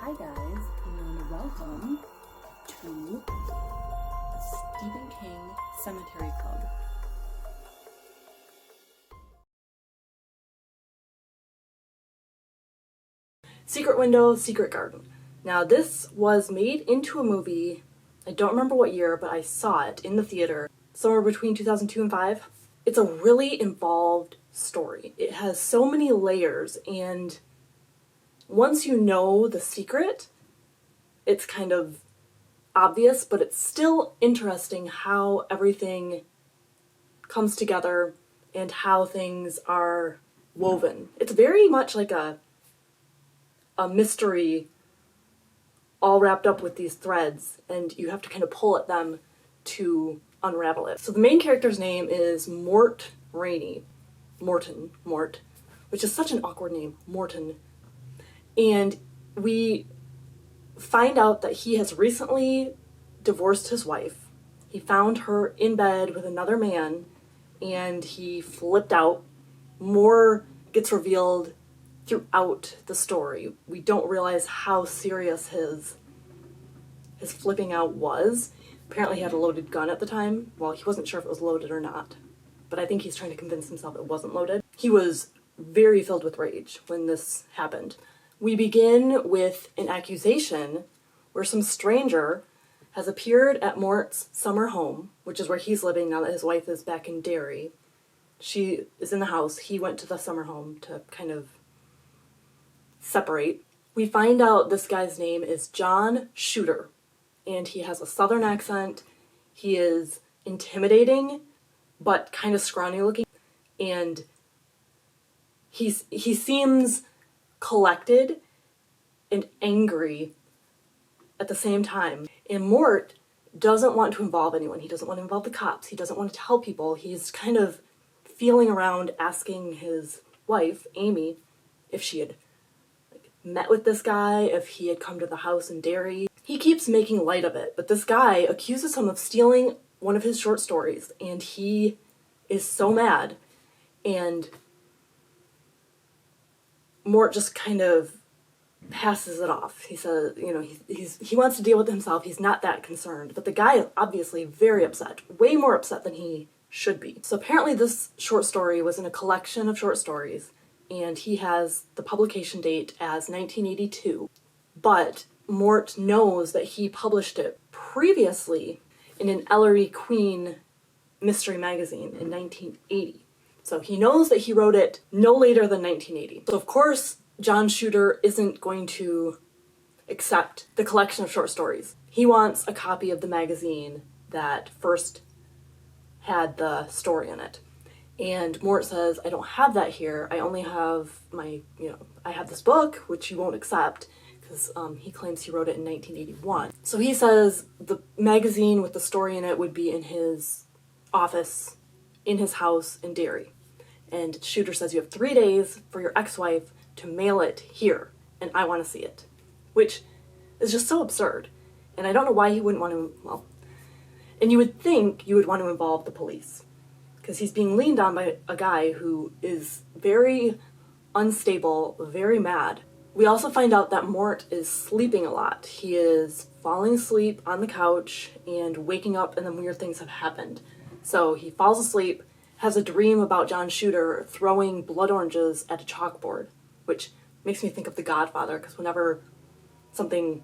Hi guys, and welcome to the Stephen King Sematary Club. Secret Window, Secret Garden. Now this was made into a movie, I don't remember what year, but I saw it in the theater somewhere between 2002 and 2005. It's a really involved story. It has so many layers, and once you know the secret, it's kind of obvious, but it's still interesting how everything comes together and how things are woven. It's very much like a mystery all wrapped up with these threads, and you have to kind of pull at them to unravel it. So the main character's name is Mort Rainey. Mort, which is such an awkward name, Morton. And we find out that he has recently divorced his wife. He found her in bed with another man, and he flipped out. More gets revealed throughout the story. We don't realize how serious his flipping out was. Apparently he had a loaded gun at the time. Well, he wasn't sure if it was loaded or not, but I think he's trying to convince himself it wasn't loaded. He was very filled with rage when this happened. We begin with an accusation where some stranger has appeared at Mort's summer home, which is where he's living now that his wife is back in Derry. She is in the house. He went to the summer home to kind of separate. We find out this guy's name is John Shooter, and he has a southern accent. He is intimidating, but kind of scrawny looking, and he seems collected and angry at the same time. And Mort doesn't want to involve anyone. He doesn't want to involve the cops. He doesn't want to tell people. He's kind of feeling around, asking his wife, Amy, if she had met with this guy, if he had come to the house in Derry. He keeps making light of it, but this guy accuses him of stealing one of his short stories, and he is so mad, and Mort just kind of passes it off. He says, you know, he wants to deal with it himself. He's not that concerned, but the guy is obviously very upset, way more upset than he should be. So apparently this short story was in a collection of short stories, and he has the publication date as 1982, but Mort knows that he published it previously in an Ellery Queen mystery magazine in 1980. So he knows that he wrote it no later than 1980. So of course, John Shooter isn't going to accept the collection of short stories. He wants a copy of the magazine that first had the story in it. And Mort says, I don't have that here. I only have I have this book, which you won't accept, because he claims he wrote it in 1981. So he says the magazine with the story in it would be in his office, in his house in Derry. And Shooter says, you have 3 days for your ex-wife to mail it here, and I want to see it. Which is just so absurd. And I don't know why he wouldn't want to, well, and you would think you would want to involve the police, because he's being leaned on by a guy who is very unstable, very mad. We also find out that Mort is sleeping a lot. He is falling asleep on the couch and waking up, and then weird things have happened. So he falls asleep, has a dream about John Shooter throwing blood oranges at a chalkboard, which makes me think of The Godfather, because whenever something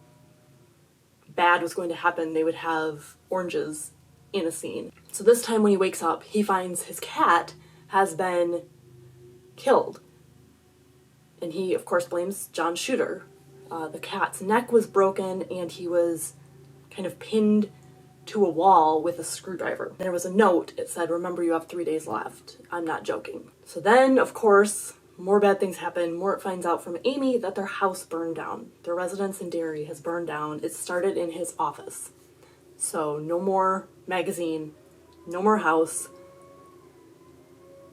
bad was going to happen, they would have oranges in a scene. So this time when he wakes up, he finds his cat has been killed. And he, of course, blames John Shooter. The cat's neck was broken, and he was kind of pinned to a wall with a screwdriver. There was a note. It said, remember, you have 3 days left. I'm not joking. So then, of course, more bad things happen. Mort finds out from Amy that their house burned down. Their residence in Derry has burned down. It started in his office. So no more magazine, no more house.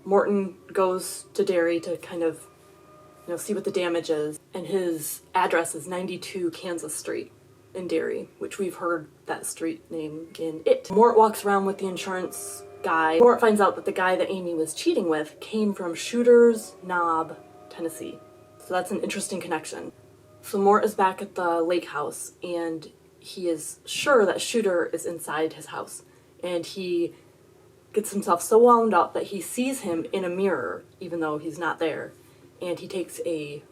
Morton goes to Derry to kind of, see what the damage is. And his address is 92 Kansas Street in Derry, which we've heard that street name in It. Mort walks around with the insurance guy. Mort finds out that the guy that Amy was cheating with came from Shooter's Knob, Tennessee. So that's an interesting connection. So Mort is back at the lake house, and he is sure that Shooter is inside his house. And he gets himself so wound up that he sees him in a mirror, even though he's not there. And he takes a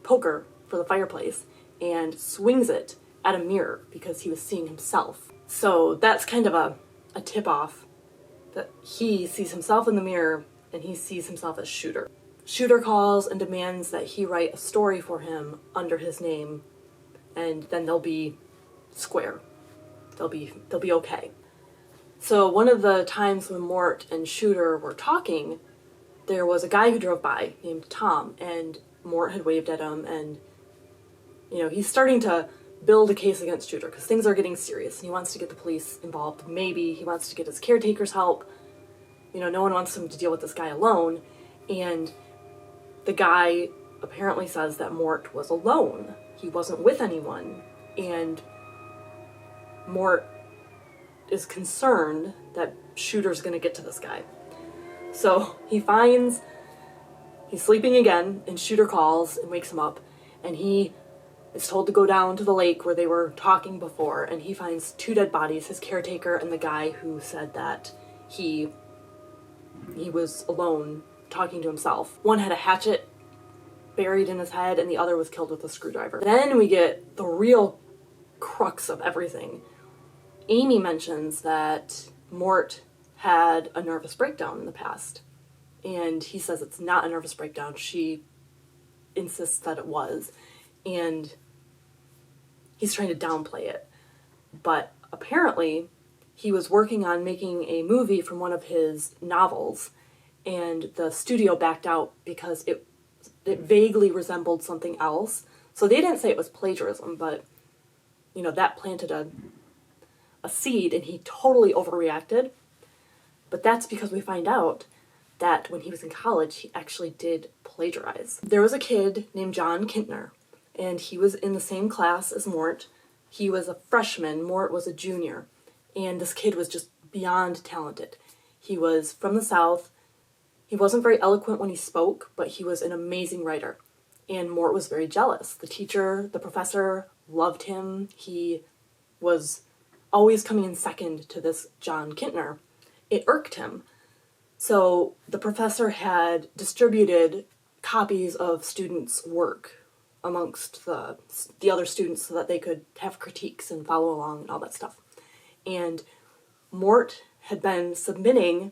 poker for the fireplace and swings it at a mirror because he was seeing himself. So that's kind of a tip-off that he sees himself in the mirror and he sees himself as Shooter. Shooter calls and demands that he write a story for him under his name, and then they'll be square. They'll be okay. So one of the times when Mort and Shooter were talking, there was a guy who drove by named Tom, and Mort had waved at him, and he's starting to build a case against Shooter because things are getting serious and he wants to get the police involved. Maybe he wants to get his caretaker's help. No one wants him to deal with this guy alone. And the guy apparently says that Mort was alone. He wasn't with anyone. And Mort is concerned that Shooter's going to get to this guy. So he's sleeping again, and Shooter calls and wakes him up, and he is told to go down to the lake where they were talking before, and he finds 2 dead bodies, his caretaker and the guy who said that he was alone talking to himself. One had a hatchet buried in his head, and the other was killed with a screwdriver. Then we get the real crux of everything. Amy mentions that Mort had a nervous breakdown in the past, and he says it's not a nervous breakdown. She insists that it was, and he's trying to downplay it. But apparently he was working on making a movie from one of his novels, and the studio backed out because it vaguely resembled something else. So they didn't say it was plagiarism, but that planted a seed, and he totally overreacted. But that's because we find out that when he was in college, he actually did plagiarize. There was a kid named John Kintner, and he was in the same class as Mort. He was a freshman, Mort was a junior, and this kid was just beyond talented. He was from the South. He wasn't very eloquent when he spoke, but he was an amazing writer, and Mort was very jealous. The professor loved him. He was always coming in second to this John Kintner. It irked him. So the professor had distributed copies of students' work amongst the other students so that they could have critiques and follow along and all that stuff. And Mort had been submitting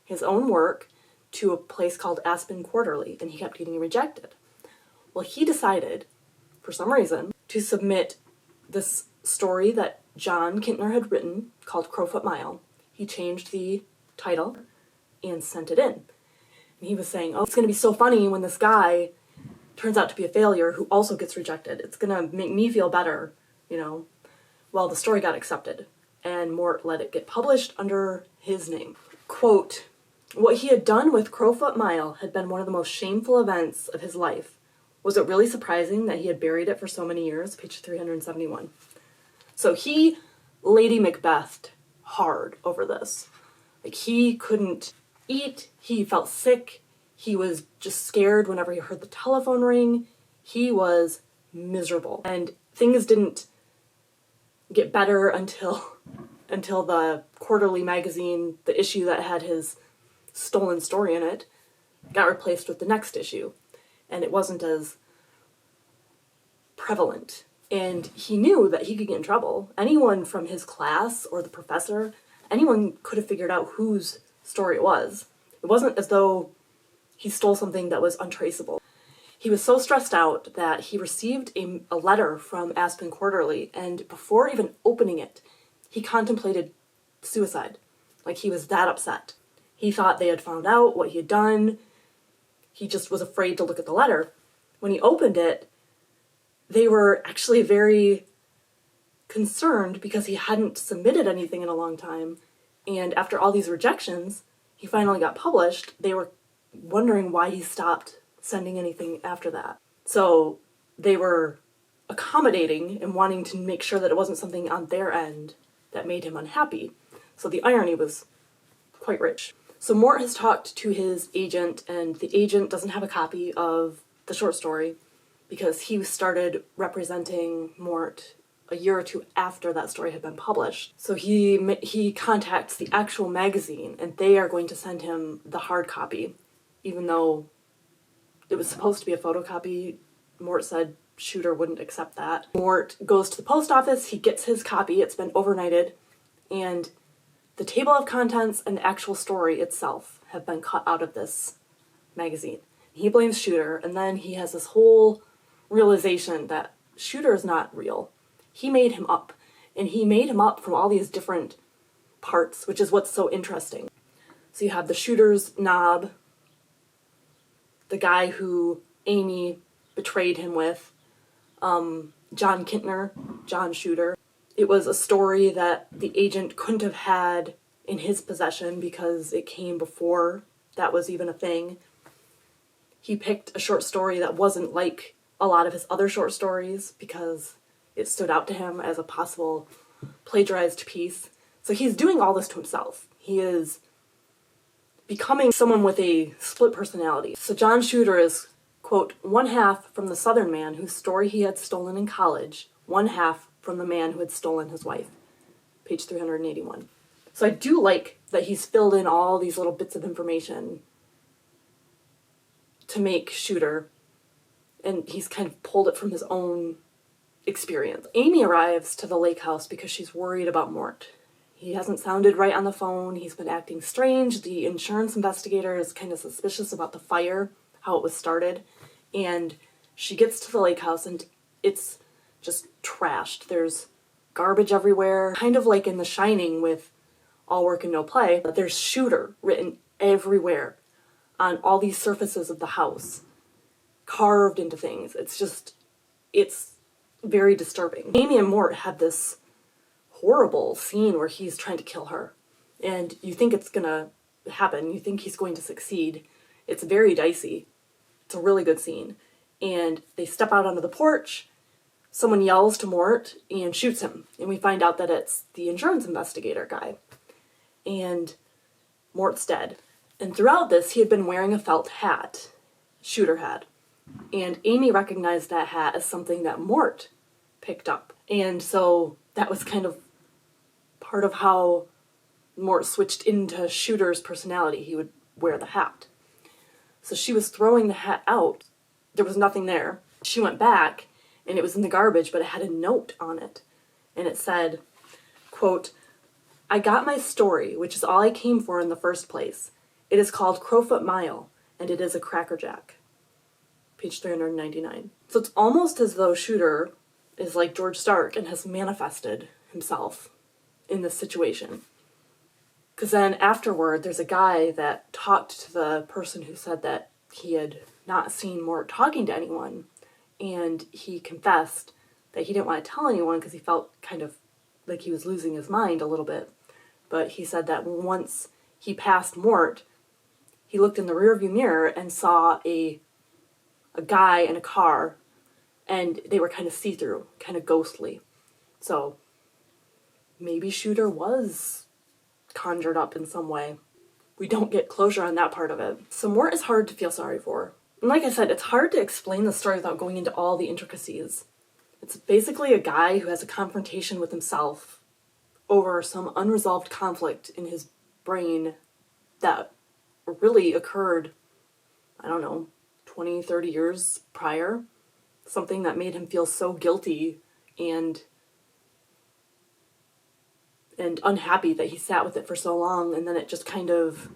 his own work to a place called Aspen Quarterly, and he kept getting rejected. Well, he decided, for some reason, to submit this story that John Kintner had written called Crowfoot Mile. He changed the title and sent it in. And he was saying, it's going to be so funny when this guy turns out to be a failure who also gets rejected. It's going to make me feel better, Well, the story got accepted, and Mort let it get published under his name. Quote, "What he had done with Crowfoot Mile had been one of the most shameful events of his life. Was it really surprising that he had buried it for so many years?" Page 371. So he Lady Macbethed hard over this. He couldn't eat, he felt sick, he was just scared whenever he heard the telephone ring. He was miserable. And things didn't get better until the quarterly magazine, the issue that had his stolen story in it, got replaced with the next issue. And it wasn't as prevalent. And he knew that he could get in trouble. Anyone from his class or the professor, anyone could have figured out whose story it was. It wasn't as though he stole something that was untraceable. He was so stressed out that he received a letter from Aspen Quarterly, and before even opening it, he contemplated suicide. He was that upset. He thought they had found out what he had done. He just was afraid to look at the letter. When he opened it, they were actually very concerned because he hadn't submitted anything in a long time. And after all these rejections, he finally got published. They were wondering why he stopped sending anything after that. So they were accommodating and wanting to make sure that it wasn't something on their end that made him unhappy. So the irony was quite rich. So Mort has talked to his agent, and the agent doesn't have a copy of the short story. because he started representing Mort a year or two after that story had been published. So he contacts the actual magazine, and they are going to send him the hard copy, even though it was supposed to be a photocopy. Mort said Shooter wouldn't accept that. Mort goes to the post office, he gets his copy, it's been overnighted, and the table of contents and the actual story itself have been cut out of this magazine. He blames Shooter, and then he has this whole realization that Shooter is not real. He made him up, and he made him up from all these different parts, which is what's so interesting. So you have the Shooter's knob, the guy who Amy betrayed him with, John Kintner, John Shooter. It was a story that the agent couldn't have had in his possession because it came before that was even a thing. He picked a short story that wasn't like a lot of his other short stories because it stood out to him as a possible plagiarized piece. So he's doing all this to himself. He is becoming someone with a split personality. So John Shooter is, quote, one half from the Southern man whose story he had stolen in college, one half from the man who had stolen his wife. Page 381. So I do like that he's filled in all these little bits of information to make Shooter, and he's kind of pulled it from his own experience. Amy arrives to the lake house because she's worried about Mort. He hasn't sounded right on the phone, he's been acting strange, the insurance investigator is kind of suspicious about the fire, how it was started, and she gets to the lake house and it's just trashed. There's garbage everywhere, kind of like in The Shining with all work and no play, but there's Shooter written everywhere on all these surfaces of the house, carved into things. It's very disturbing. Amy and Mort had this horrible scene where he's trying to kill her, and you think it's gonna happen, you think he's going to succeed. It's very dicey. It's a really good scene. And they step out onto the porch, someone yells to Mort and shoots him, and we find out that it's the insurance investigator guy. And Mort's dead. And throughout this, he had been wearing a felt hat, Shooter had. And Amy recognized that hat as something that Mort picked up. And so that was kind of part of how Mort switched into Shooter's personality. He would wear the hat. So she was throwing the hat out. There was nothing there. She went back, and it was in the garbage, but it had a note on it. And it said, quote, I got my story, which is all I came for in the first place. It is called Crowfoot Mile, and it is a crackerjack. Page 399. So it's almost as though Shooter is like George Stark and has manifested himself in this situation. Because then afterward, there's a guy that talked to the person who said that he had not seen Mort talking to anyone, and he confessed that he didn't want to tell anyone because he felt kind of like he was losing his mind a little bit. But he said that once he passed Mort, he looked in the rearview mirror and saw a guy in a car, and they were kind of see-through, kind of ghostly. So maybe Shooter was conjured up in some way. We don't get closure on that part of it. So Mort is hard to feel sorry for. And like I said, it's hard to explain the story without going into all the intricacies. It's basically a guy who has a confrontation with himself over some unresolved conflict in his brain that really occurred, I don't know, 20, 30 years prior. Something that made him feel so guilty and unhappy that he sat with it for so long, and then it just kind of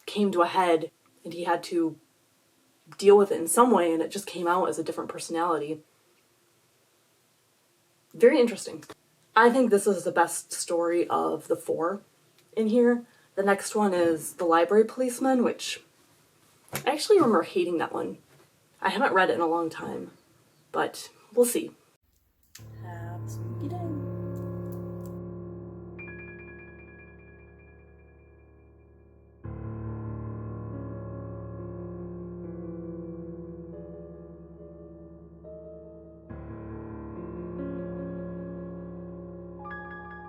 came to a head and he had to deal with it in some way, and it just came out as a different personality. Very interesting. I think this is the best story of the 4 in here. The next one is The Library Policeman, which I actually remember hating that one. I haven't read it in a long time, but we'll see.